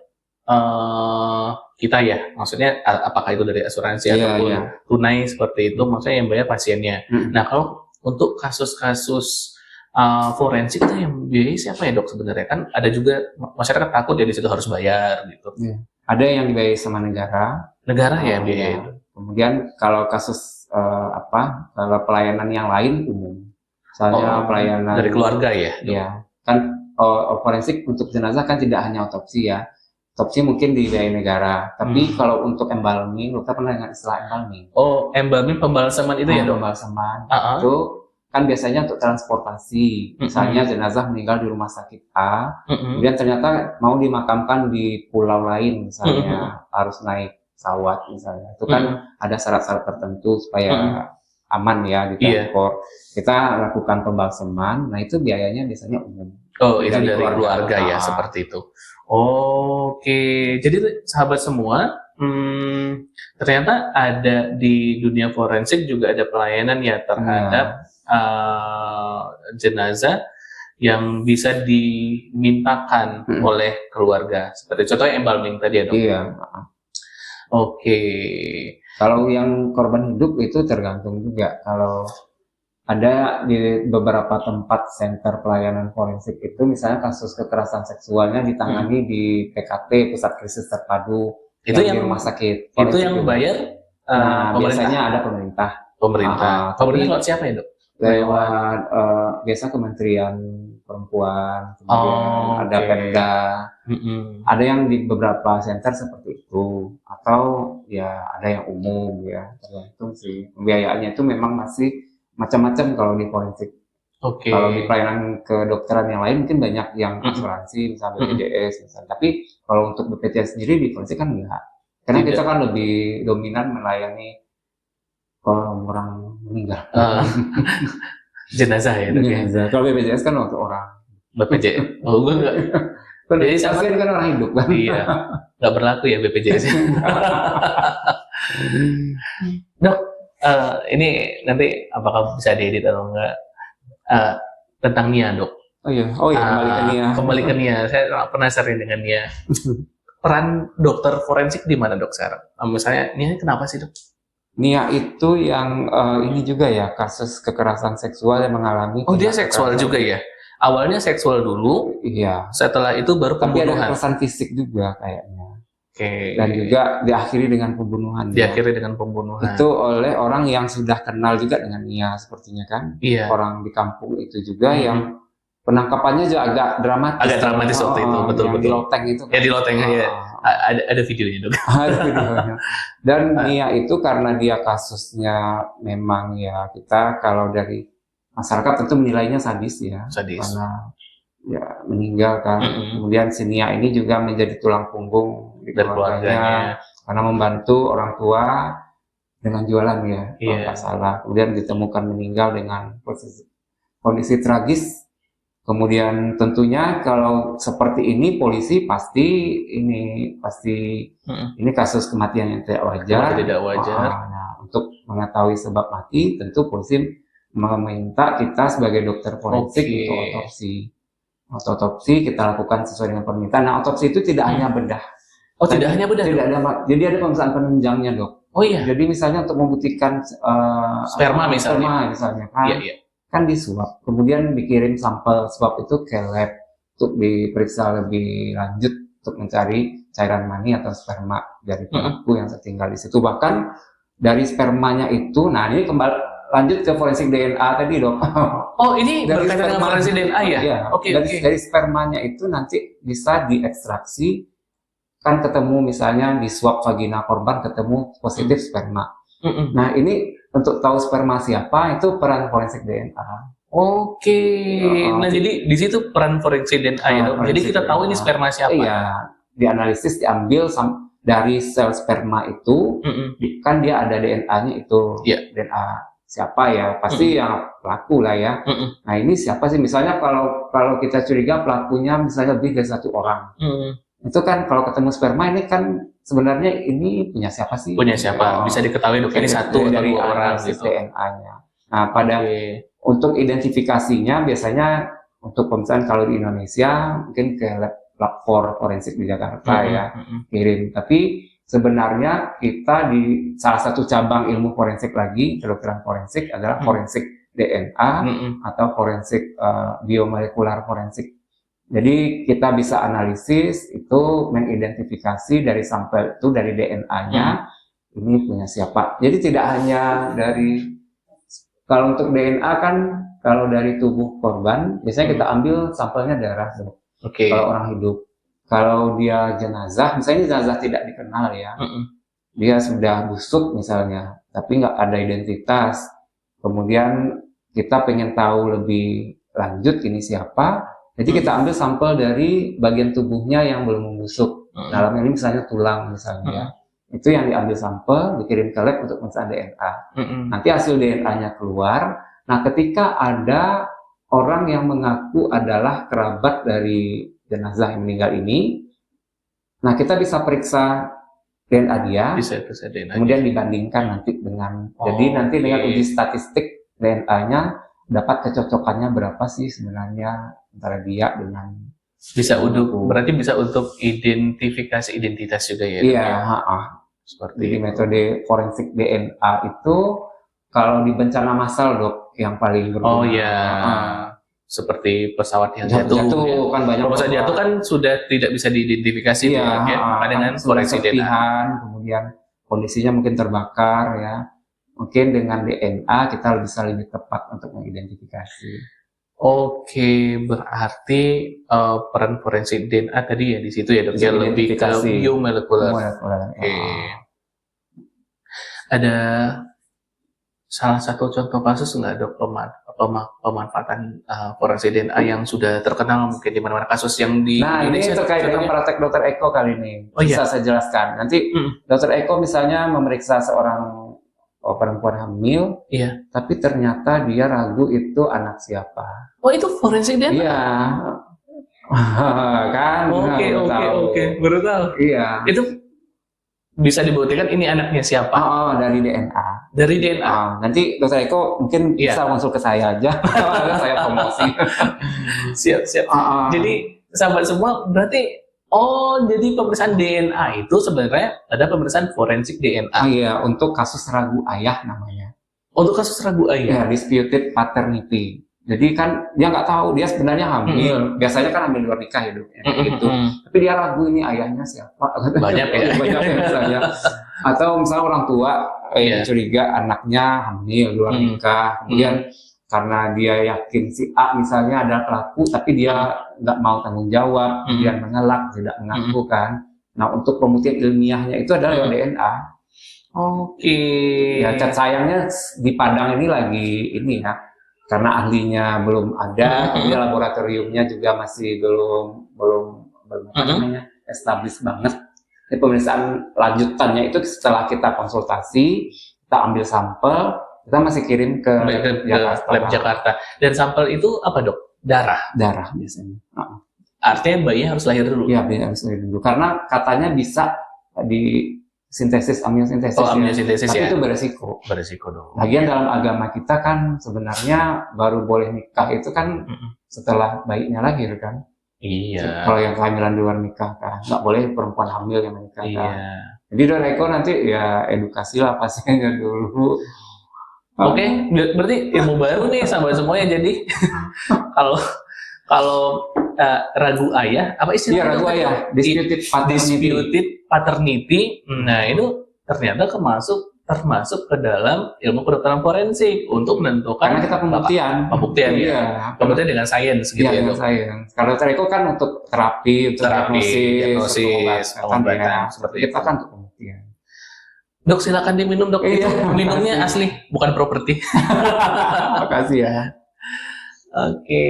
kita ya, maksudnya apakah itu dari asuransi ataupun tunai seperti itu, maksudnya yang bayar pasiennya. Nah kalau untuk kasus-kasus forensik itu yang biayai siapa ya, dok, sebenarnya? Kan ada juga masyarakat takut ya di situ harus bayar gitu. Ada yang dibayar sama negara, Negara ya biaya itu. Kemudian kalau kasus kalau pelayanan yang lain umum. Misalnya pelayanan dari keluarga ya. Ya, kan forensik untuk jenazah kan tidak hanya otopsi ya. Otopsi mungkin dibiayai negara. Tapi kalau untuk embalming, dokter pernah dengar istilah embalming? Oh, embalming pembalsaman itu ya, Dok? Pembalsaman. Itu kan biasanya untuk transportasi. Misalnya jenazah meninggal di rumah sakit A, kemudian ternyata mau dimakamkan di pulau lain, misalnya harus naik pesawat misalnya. Itu kan ada syarat-syarat tertentu supaya aman ya di transport. Kita lakukan pembalsaman, nah itu biayanya biasanya umum. Oh, itu dari keluarga ya, seperti itu. Oke, jadi sahabat semua, ternyata ada di dunia forensik juga ada pelayanan ya terhadap jenazah yang bisa dimintakan oleh keluarga. Seperti contohnya embalming tadi ya, Dok? Iya. Oke. Kalau yang korban hidup itu tergantung juga. Kalau ada di beberapa tempat center pelayanan forensik itu, misalnya kasus kekerasan seksualnya ditangani di PKT, Pusat Krisis Terpadu, itu yang di rumah sakit. Itu yang bayar biasanya ada pemerintah. Pemerintah lewat siapa ya, Dok? Lewat biasa Kementerian Perempuan, kemudian ada Pemda, ada yang di beberapa center seperti itu, atau ya ada yang umum ya, tergantung sih. Pembiayaannya itu memang masih macam-macam kalau di forensik. Kalau di pelayanan kedokteran yang lain mungkin banyak yang asuransi, misalnya BPJS, misalnya. Tapi kalau untuk BPJS sendiri di forensik kan enggak, karena kita kan lebih dominan melayani orang meninggal. Jenazah ya, Dok? Jenazah. Kalau BPJS kan untuk orang. BPJS? Oh, gue enggak. Jadi pasien kan orang hidup kan? Iya, nggak berlaku ya BPJS. Dok, ini nanti apakah bisa diedit atau enggak tentang Nia, Dok? Oh iya, kembali ke Nia. Kembali ke Nia, saya penasaran dengan Nia. Peran dokter forensik di mana, Dok, sekarang? Misalnya, Nia kenapa sih, Dok? Nia itu yang ini juga ya, kasus kekerasan seksual yang mengalami. Oh, dia seksual juga ya? Awalnya seksual dulu, iya. Setelah itu baru pembunuhan. Tapi ada kekerasan fisik juga kayaknya. Oke. Dan juga diakhiri dengan pembunuhan. Diakhiri dengan pembunuhan. Itu oleh orang yang sudah kenal juga dengan Nia sepertinya kan. Iya. Orang di kampung itu juga yang penangkapannya juga agak dramatis. Agak dramatis waktu itu, betul-betul. Di loteng itu. Kan? Ya di loteng ya. Ada videonya, Dok. Ada videonya. Dan Nia itu karena dia kasusnya memang ya kita kalau dari masyarakat tentu menilainya sadis ya. Sadis. Karena ya meninggal kan. Kemudian si Nia ini juga menjadi tulang punggung di keluarganya karena membantu orang tua dengan jualan ya, kalau nggak salah. Kemudian ditemukan meninggal dengan kondisi tragis. Kemudian tentunya kalau seperti ini polisi pasti ini kasus kematian yang tidak wajar. Tidak wajar. Nah, untuk mengetahui sebab mati tentu polisi meminta kita sebagai dokter forensik untuk otopsi. Otopsi kita lakukan sesuai dengan permintaan. Nah, otopsi itu tidak hanya bedah. Oh, tidak hanya bedah. Tidak ada. Jadi ada pemeriksaan penunjangnya, Dok. Oh iya. Jadi misalnya untuk membuktikan sperma misalnya. Kan, iya. Kan disuap. Kemudian dikirim sampel swab itu ke lab untuk diperiksa lebih lanjut untuk mencari cairan mani atau sperma dari pelaku yang tertinggal di situ. Bahkan dari spermanya itu, nah ini kembali lanjut ke forensik DNA tadi, Dok. Oh, ini berkaitan dengan forensik DNA ya? Iya. Dari spermanya itu nanti bisa diekstraksi, kan ketemu misalnya di swab vagina korban ketemu positif sperma. Nah, ini untuk tahu sperma siapa itu peran forensik DNA. Oke. Nah, jadi di situ peran forensik DNA ya, Dok. Jadi kita tahu ini sperma siapa. Iya, dianalisis diambil dari sel sperma itu, kan dia ada DNA-nya itu. DNA siapa ya, pasti yang pelaku lah ya. Nah, ini siapa sih? Misalnya kalau kita curiga pelakunya misalnya lebih dari satu orang. Itu kan kalau ketemu sperma ini kan sebenarnya ini punya siapa sih? Punya siapa? Bisa diketahui Dok, ini satu dari dua orang gitu. DNA-nya. Nah, untuk identifikasinya biasanya untuk pemeriksaan kalau di Indonesia mungkin ke lab forensik di Jakarta ya kirim. Tapi sebenarnya kita di salah satu cabang ilmu forensik lagi, kedokteran forensik adalah forensik DNA atau forensik biomolekular forensik. Jadi kita bisa analisis itu mengidentifikasi dari sampel itu dari DNA-nya ini punya siapa. Jadi tidak hanya dari, kalau untuk DNA kan kalau dari tubuh korban biasanya kita ambil sampelnya darah, Dok. Oke. Kalau orang hidup. Kalau dia jenazah, misalnya jenazah tidak dikenal ya, dia sudah busuk misalnya, tapi nggak ada identitas. Kemudian kita pengen tahu lebih lanjut ini siapa, jadi kita ambil sampel dari bagian tubuhnya yang belum membusuk. Dalam ini misalnya tulang misalnya, itu yang diambil sampel, dikirim ke lab untuk pemeriksaan DNA. Nanti hasil DNA-nya keluar. Nah, ketika ada orang yang mengaku adalah kerabat dari jenazah yang meninggal ini, nah kita bisa periksa DNA dia, Bisa DNA. kemudian dibandingkan nanti dengan, jadi nanti dengan uji statistik DNA-nya dapat kecocokannya berapa sih sebenarnya antara dia dengan. Bisa berarti bisa untuk identifikasi identitas juga ya? Iya, seperti jadi itu. metode forensik DNA itu kalau di bencana massal, Dok, yang paling berguna. Oh iya. Seperti pesawat yang jatuh ya. Kan banyak. Kalau pesawat jatuh kan sudah tidak bisa diidentifikasi ya. Maka dengan forensik DNA. Kemudian kondisinya mungkin terbakar ya. Mungkin dengan DNA kita bisa lebih tepat untuk mengidentifikasi. Oke, berarti peran forensik DNA tadi ya di situ ya, Dok, ya, lebih ke biomolekuler. Oke. Ada salah satu contoh kasus nggak, Dok, pemanfaatan forensik DNA yang sudah terkenal mungkin di mana-mana kasus yang di Indonesia? Ini terkait dengan praktek Dr. Eko kali ini. Bisa saya jelaskan. Nanti Dr. Eko misalnya memeriksa seorang perempuan hamil, tapi ternyata dia ragu itu anak siapa. Oh, itu forensik DNA? Iya. Kan? Oke. Baru tahu. Iya. Itu bisa dibuktikan ini anaknya siapa? Dari DNA. Dari DNA. Nanti Dr. Eko mungkin bisa konsul ke saya aja. Saya promosi. Siap. Jadi sahabat semua, berarti jadi pemeriksaan DNA itu sebenarnya ada pemeriksaan forensik DNA. Iya, untuk kasus ragu ayah namanya. Untuk kasus ragu ayah? Ya, disputed paternity. Jadi kan dia nggak tahu dia sebenarnya hamil. Biasanya kan hamil luar nikah hidupnya gitu. Tapi dia ragu ini ayahnya siapa. Banyak ya. Banyak ya misalnya. Atau misalnya orang tua curiga anaknya hamil luar nikah. Kemudian karena dia yakin si A misalnya adalah pelaku, tapi dia nggak mau tanggung jawab, kemudian mengelak, tidak mengaku kan. Nah, untuk pembuktian ilmiahnya itu adalah lewat DNA. Oke. Ya, cat sayangnya di Padang ini lagi ini ya, karena ahlinya belum ada, kemudian laboratoriumnya juga masih belum established banget. Jadi pemeriksaan lanjutannya itu setelah kita konsultasi, kita ambil sampel, kita masih kirim ke lab Jakarta. Dan sampel itu apa, Dok? Darah biasanya. Artinya bayinya harus lahir dulu? Iya, bayinya harus lahir dulu. Karena katanya bisa di sintesis, amiosintesis. Amiosintesis tapi ya? itu beresiko. Beresiko dong. Lagian dalam agama kita kan sebenarnya baru boleh nikah itu kan setelah bayinya lahir kan. Iya. Kalau yang kehamilan di luar nikah kan, nggak boleh perempuan hamil yang menikah kan. Iya. Jadi Dr. Eko nanti ya edukasi lah pasiennya dulu. Oke, berarti ilmu baru nih sahabat semuanya. Jadi kalau ragu ayah, apa istilahnya? Iya, ragu ayah, disputed paternity. Nah, itu ternyata termasuk ke dalam ilmu kedokteran forensik untuk menentukan. Karena kita pembuktian ya. Pembuktian dengan sains gitu ya, Dok. Sains. Kalau Dr. Eko kan untuk terapi, untuk diagnosis, pengobatan, seperti kita kan untuk pembuktian. Dok, silakan diminum, Dok. Itu minumnya asli, bukan properti. Makasih ya. Oke.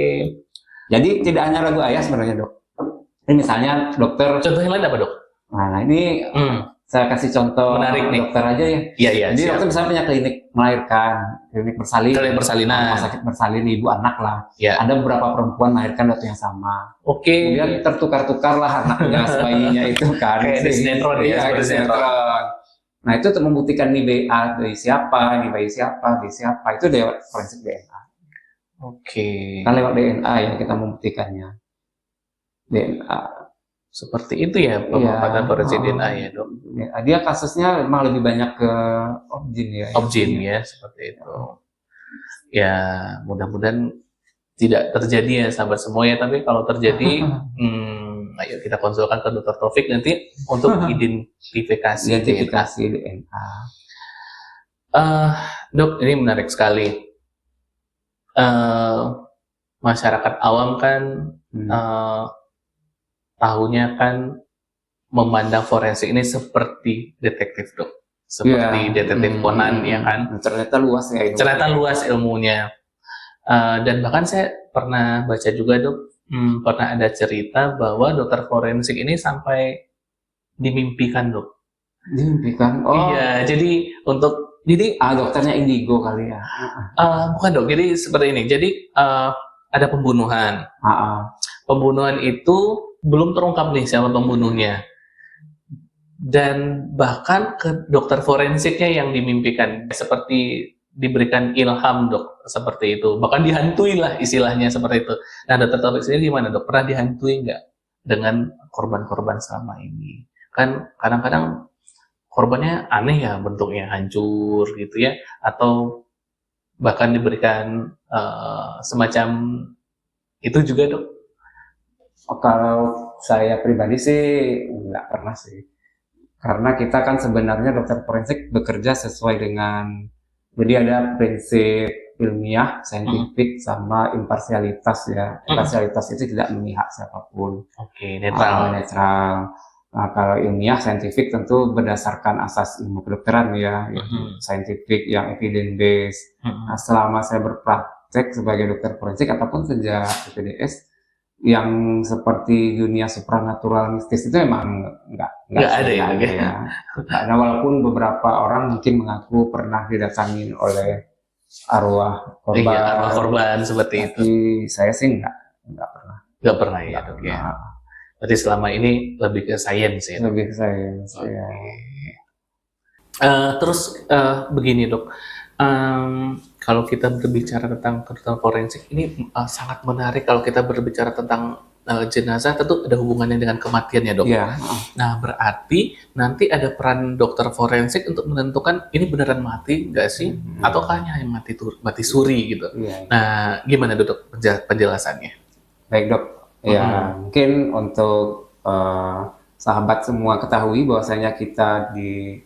Jadi tidak hanya ragu ayah sebenarnya, Dok. Ini misalnya dokter. Contoh yang lain apa, Dok? Nah, ini saya kasih contoh menarik nih. Dokter aja ya. Iya. Jadi dokter misalnya punya klinik melahirkan, klinik persalinan. Rumah sakit bersalin ibu anak lah. Ya. Ada beberapa perempuan melahirkan waktu yang sama. Oke. Kemudian tertukar-tukar lah anaknya, bayinya itu kan. Kayak di sinetron ya. Nah, itu untuk membuktikan nih BA dari siapa, nih bayi siapa, dari siapa. Itu lewat forensik DNA. Oke. Kan lewat DNA ya kita membuktikannya. DNA. Seperti itu ya pemanfaatan forensik DNA ya, Dok. Dia kasusnya memang lebih banyak ke objin ya. Objin ya, seperti itu. Ya, mudah-mudahan tidak terjadi ya sahabat semua ya, tapi kalau terjadi ayo kita konsulkan ke Dr. Taufik nanti untuk identifikasi DNA. Dok, ini menarik sekali. Masyarakat awam kan tahunya kan memandang forensik ini seperti detektif, Dok. Seperti detektif Conan, ya kan? Ternyata luas ya ilmunya. Ternyata luas ilmunya. Dan bahkan saya pernah baca juga, Dok, pernah ada cerita bahwa dokter forensik ini sampai dimimpikan, Dok. Dimimpikan? Oh. Iya, jadi dokternya indigo kali ya? Bukan, Dok. Jadi seperti ini. Jadi ada pembunuhan. Pembunuhan itu belum terungkap nih siapa pembunuhnya. Dan bahkan ke dokter forensiknya yang dimimpikan, seperti diberikan ilham, Dok, seperti itu. Bahkan dihantui lah istilahnya seperti itu. Nah, dokter Taufik sendiri gimana, Dok? Pernah dihantui nggak dengan korban-korban selama ini? Kan kadang-kadang korbannya aneh ya, bentuknya hancur gitu ya, atau bahkan diberikan semacam itu juga, Dok? Kalau saya pribadi sih nggak pernah sih. Karena kita kan sebenarnya dokter forensik bekerja sesuai dengan, jadi ada prinsip ilmiah, saintifik, sama imparsialitas ya. Imparsialitas itu tidak memihak siapapun. Oke, netral. Netral. Nah, kalau ilmiah, saintifik tentu berdasarkan asas ilmu kedokteran ya, saintifik yang evidence based. Nah, selama saya berpraktek sebagai dokter forensik ataupun sejak PPDS, yang seperti dunia supranatural mistis itu emang nggak ada ya. Karena walaupun beberapa orang mungkin mengaku pernah didatangi oleh arwah korban. Iya, arwah korban seperti itu. Tapi saya sih nggak pernah. Nggak pernah ya, Dok ya. Berarti selama ini lebih ke sains ya. Lebih ke sains. Ya. Terus begini, Dok. Kalau kita berbicara tentang kedokteran forensik ini sangat menarik. Kalau kita berbicara tentang jenazah, tentu ada hubungannya dengan kematiannya, Dok. Yeah. Nah, berarti nanti ada peran dokter forensik untuk menentukan ini beneran mati nggak sih, ataukah hanya mati suri gitu. Yeah. Nah, gimana, Dok, penjelasannya? Baik, Dok. Ya, mungkin untuk sahabat semua ketahui bahwasanya kita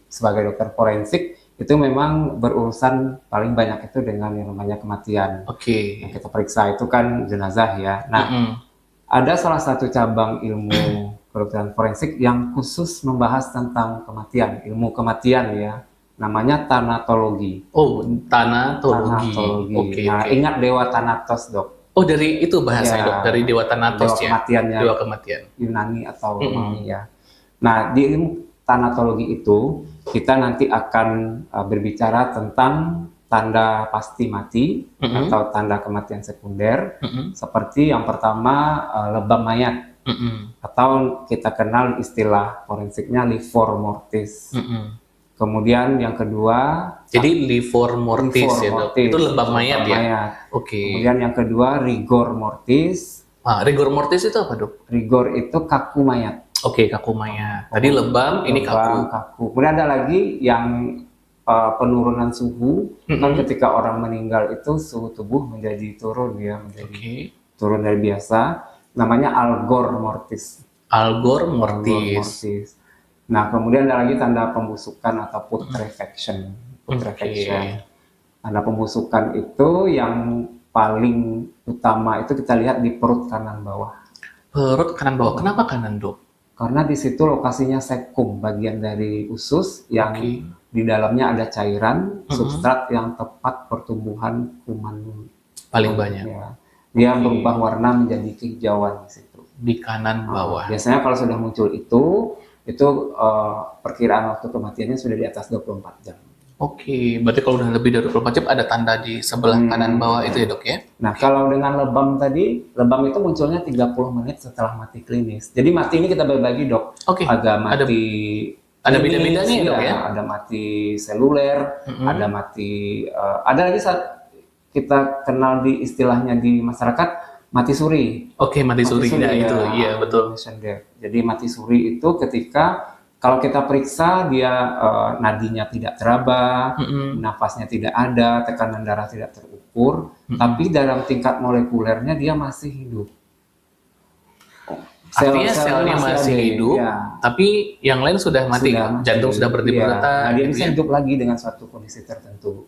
sebagai dokter forensik itu memang berurusan paling banyak itu dengan yang namanya kematian. Oke. Yang kita periksa itu kan jenazah ya. Nah, ada salah satu cabang ilmu kedokteran forensik yang khusus membahas tentang kematian, ilmu kematian ya. Namanya thanatologi. Oh, thanatologi. Oke. Nah, ingat dewa Thanatos, Dok. Oh, dari itu bahasanya, Dok, dari dewa Thanatos ya. Dewa kematian. Yunani atau Romawi ya. Nah, di ilmu thanatologi itu kita nanti akan berbicara tentang tanda pasti mati atau tanda kematian sekunder, seperti yang pertama lebam mayat atau kita kenal istilah forensiknya livor mortis. Kemudian yang kedua, jadi livor mortis ya, Dok. Itu lebam mayat ya. Oke. Kemudian yang kedua rigor mortis. Rigor mortis itu apa, Dok? Rigor itu kaku mayat. Oke, kaku mayat. Tadi lebam, ini kaku. Kemudian ada lagi yang penurunan suhu. Kan ketika orang meninggal itu suhu tubuh menjadi turun ya, menjadi turun dari biasa. Namanya algor mortis. Algor mortis. Nah, kemudian ada lagi tanda pembusukan atau putrefaction. Tanda pembusukan itu yang paling utama itu kita lihat di perut kanan bawah. Perut kanan bawah. Kenapa kanan, Dok? Karena di situ lokasinya sekum, bagian dari usus yang di dalamnya ada cairan substrat yang tepat pertumbuhan kuman paling banyak. Ya. Dia berubah warna menjadi kehijauan di situ. Di kanan bawah. Biasanya kalau sudah muncul itu perkiraan waktu kematiannya sudah di atas 24 jam. Oke, berarti kalau udah lebih dari 24 jam ada tanda di sebelah kanan bawah itu ya, Dok ya? Nah, kalau dengan lebam tadi, lebam itu munculnya 30 menit setelah mati klinis. Jadi mati ini kita bagi-bagi, Dok. Ada mati... Ada beda-bedanya ya, Dok ya? Ada mati seluler, ada mati... ada lagi saat kita kenal di istilahnya di masyarakat, mati suri. Oke, mati suri ya, itu, iya betul. Jadi mati suri itu ketika kalau kita periksa dia nadinya tidak teraba, nafasnya tidak ada, tekanan darah tidak terukur, tapi dalam tingkat molekulernya dia masih hidup. Artinya selnya masih ada, hidup, ya. tapi yang lain sudah mati, jantung sudah berhenti Iya. berdetak. Nah, dia gitu bisa ya? hidup lagi dengan suatu kondisi tertentu,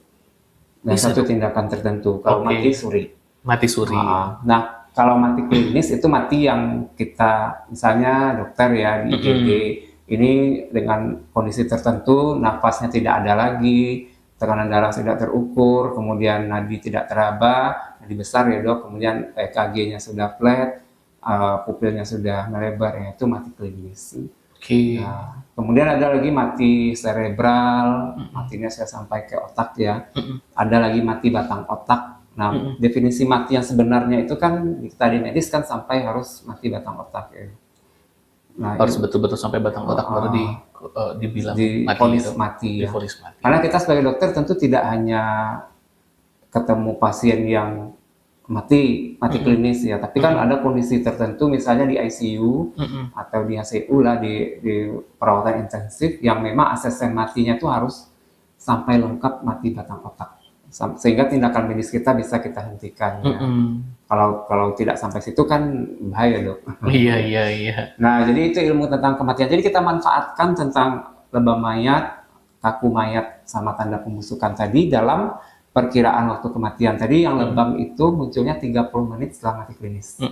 dan Bisa, satu Dok? tindakan tertentu. Kalau Oke. mati suri. Mati suri. Nah, kalau mati klinis itu mati yang kita, misalnya dokter ya di IGD, ini dengan kondisi tertentu, nafasnya tidak ada lagi, tekanan darah tidak terukur, kemudian nadi tidak teraba, nadi besar ya dok, kemudian EKG-nya sudah flat, pupilnya sudah melebar, ya itu mati klinis. Oke. Nah, kemudian ada lagi mati cerebral, matinya saya sampai ke otak ya. Ada lagi mati batang otak. Nah, definisi mati yang sebenarnya itu kan kita di medis kan sampai harus mati batang otak ya. Nah, Harus betul-betul sampai batang otak baru dibilang divonis mati. mati ya. Divonis mati. Karena kita sebagai dokter tentu tidak hanya ketemu pasien yang mati klinis ya, tapi kan ada kondisi tertentu misalnya di ICU atau di HCU lah, di perawatan intensif yang memang asesmen matinya tuh harus sampai lengkap mati batang otak, sehingga tindakan medis kita bisa kita hentikan ya. Kalau tidak sampai situ kan bahaya dok. Iya. Nah, jadi itu ilmu tentang kematian. Jadi kita manfaatkan tentang lebam mayat, kaku mayat, sama tanda pembusukan tadi dalam perkiraan waktu kematian. Tadi yang lebam itu munculnya 30 menit setelah mati klinis.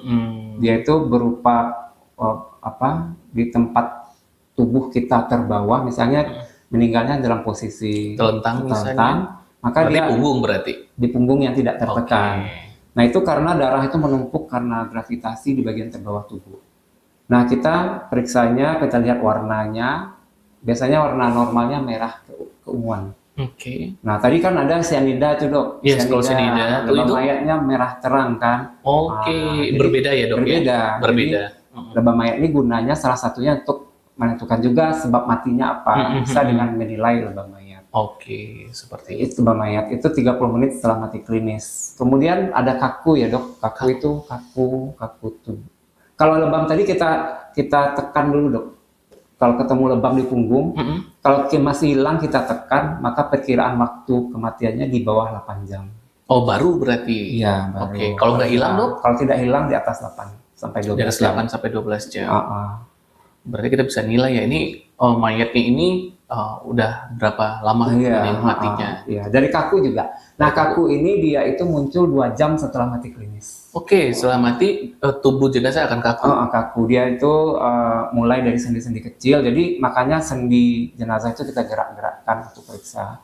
Dia itu berupa di tempat tubuh kita terbawah, misalnya meninggalnya dalam posisi telentang misalnya. Maka berarti dia punggung berarti di punggung yang tidak tertekan. Okay. Nah, itu karena darah itu menumpuk karena gravitasi di bagian terbawah tubuh. Nah, kita periksanya, kita lihat warnanya. Biasanya warna normalnya merah keunguan. Oke. Nah, tadi kan ada cyanida itu dok. Yes, cyanida. Lebam mayatnya merah terang kan. Oke. Berbeda ya dok? Berbeda. Lebam mayat ini gunanya salah satunya untuk menentukan juga sebab matinya apa. Bisa dengan menilai lebam mayat. Oke, seperti itu. Lebam mayat itu 30 menit setelah mati klinis. Kemudian ada kaku ya dok. Kaku itu kaku tubuh. Kalau lebam tadi kita tekan dulu dok. Kalau ketemu lebam di punggung, kalau masih hilang kita tekan, maka perkiraan waktu kematiannya di bawah 8 jam. Oh, baru berarti? Iya, baru. Oke, kalau nggak hilang dok? Kalau tidak hilang di atas 8 sampai 12 jam. Di atas 8 sampai 12 jam. Berarti kita bisa nilai ya, ini mayatnya ini udah berapa lama matinya? Iya, dari kaku juga. Nah, kaku ini dia itu muncul 2 jam setelah mati klinis. Oke, setelah mati tubuh jenazah akan kaku. Kaku, dia itu mulai dari sendi-sendi kecil, jadi makanya sendi jenazah itu kita gerak-gerakkan untuk periksa.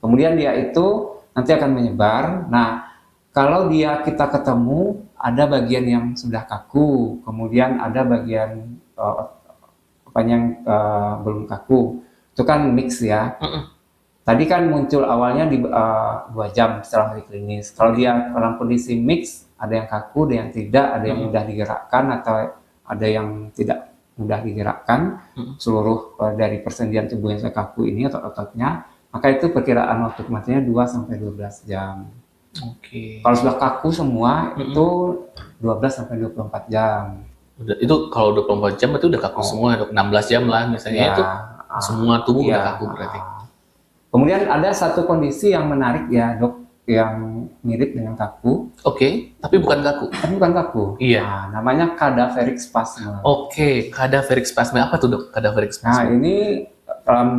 Kemudian dia itu nanti akan menyebar. Nah, kalau kita ketemu ada bagian yang sudah kaku, kemudian ada bagian yang belum kaku. Itu kan mix ya. Tadi kan muncul awalnya di 2 jam setelah mati klinis. Kalau dia dalam kondisi mix, ada yang kaku, ada yang tidak, ada yang mudah digerakkan atau ada yang tidak mudah digerakkan. Seluruh dari persendian tubuh yang kaku ini atau ototnya, maka itu perkiraan waktu kematiannya 2 sampai 12 jam. Oke. Kalau sudah kaku semua itu 12 sampai 24 jam. Itu kalau 24 jam itu udah kaku semua, 16 jam lah misalnya itu semua tubuh udah kaku berarti. Kemudian ada satu kondisi yang menarik ya dok, yang mirip dengan kaku. Oke, tapi bukan kaku. Tapi bukan kaku. Iya. Nah, namanya cadaveric spasm. Oke, cadaveric spasm apa tuh dok? Cadaveric spasm. Nah, ini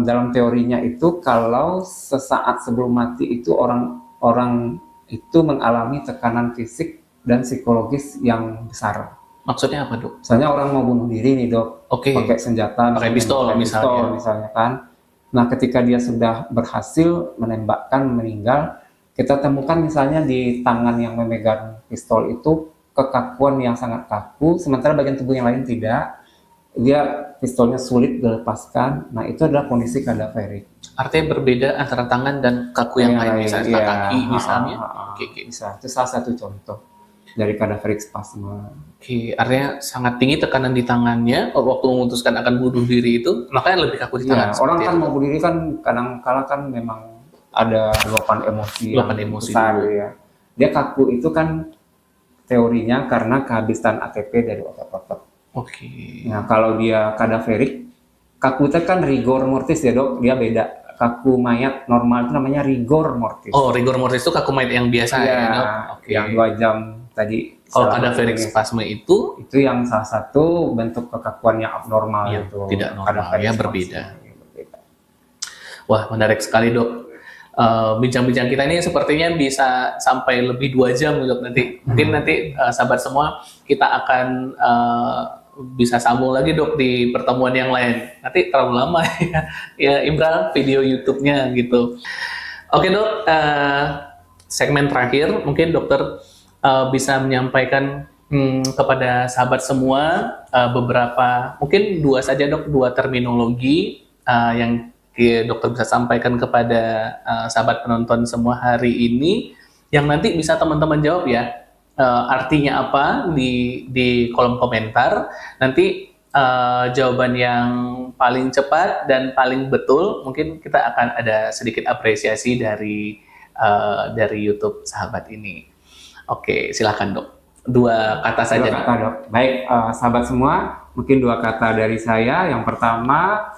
dalam teorinya itu kalau sesaat sebelum mati itu orang itu mengalami tekanan fisik dan psikologis yang besar. Maksudnya apa dok? Misalnya orang mau bunuh diri nih dok, pakai senjata, pakai pistol misalnya kan. Nah, ketika dia sudah berhasil menembakkan, meninggal, kita temukan misalnya di tangan yang memegang pistol itu kekakuan yang sangat kaku, sementara bagian tubuh yang lain tidak. Dia pistolnya sulit dilepaskan. Nah, itu adalah kondisi cadaverik. Artinya berbeda antara tangan dan kaku yang lain, misalnya kaki misalnya. Bisa. Itu salah satu contoh dari cadaveric spasm. Oke, artinya sangat tinggi tekanan di tangannya waktu memutuskan akan bunuh diri itu, makanya lebih kaku di tangan. Orang kan mau bunuh diri kan kadang-kala kan memang ada luapan emosi besar ya. Dia kaku itu kan teorinya karena kehabisan ATP dari otot-otot. Oke. Nah, kalau dia cadaverik, kaku itu kan rigor mortis ya dok, dia beda. Kaku mayat normal itu namanya rigor mortis. Oh, rigor mortis itu kaku mayat yang biasa ya dok? Yang 2 jam tadi Kalau salah cadaveric satunya. spasme itu Yang salah satu bentuk kekakuan yang abnormal yang itu. tidak normal, Cadaveric ya spasm. berbeda. Wah, menarik sekali, Dok. Bincang-bincang kita ini sepertinya bisa sampai lebih 2 jam, Dok, nanti. Mungkin nanti sahabat semua kita akan bisa sambung lagi, Dok, di pertemuan yang lain. Nanti terlalu lama ya Imra video YouTube-nya gitu. Oke, Dok, segmen terakhir mungkin dokter bisa menyampaikan kepada sahabat semua beberapa, mungkin 2 saja, Dok, 2 terminologi yang dokter bisa sampaikan kepada sahabat penonton semua hari ini, yang nanti bisa teman-teman jawab ya, artinya apa di kolom komentar. Nanti jawaban yang paling cepat dan paling betul, mungkin kita akan ada sedikit apresiasi dari YouTube sahabat ini. Oke, silakan, Dok. 2 kata saja. 2 kata, Dok. Baik, sahabat semua, mungkin 2 kata dari saya. Yang pertama,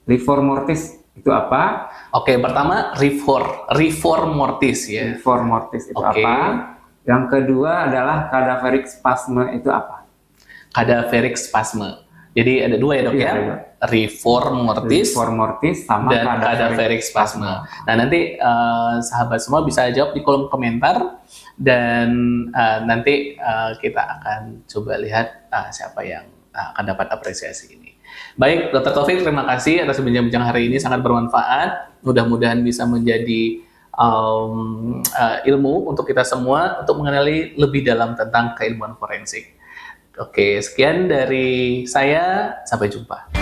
livor mortis itu apa? Oke, pertama livor mortis ya. Livor mortis itu apa? Yang kedua adalah cadaveric spasme itu apa? Cadaveric spasme. Jadi ada 2 ya, Dok, ya. Livor mortis sama dan cadaveric spasme. Nah, nanti sahabat semua bisa jawab di kolom komentar, dan nanti kita akan coba lihat siapa yang akan dapat apresiasi ini. Baik, Dr. Taufik, terima kasih atas bincang-bincang hari ini, sangat bermanfaat. Mudah-mudahan bisa menjadi ilmu untuk kita semua untuk mengenali lebih dalam tentang keilmuan forensik. Oke, sekian dari saya. Sampai jumpa.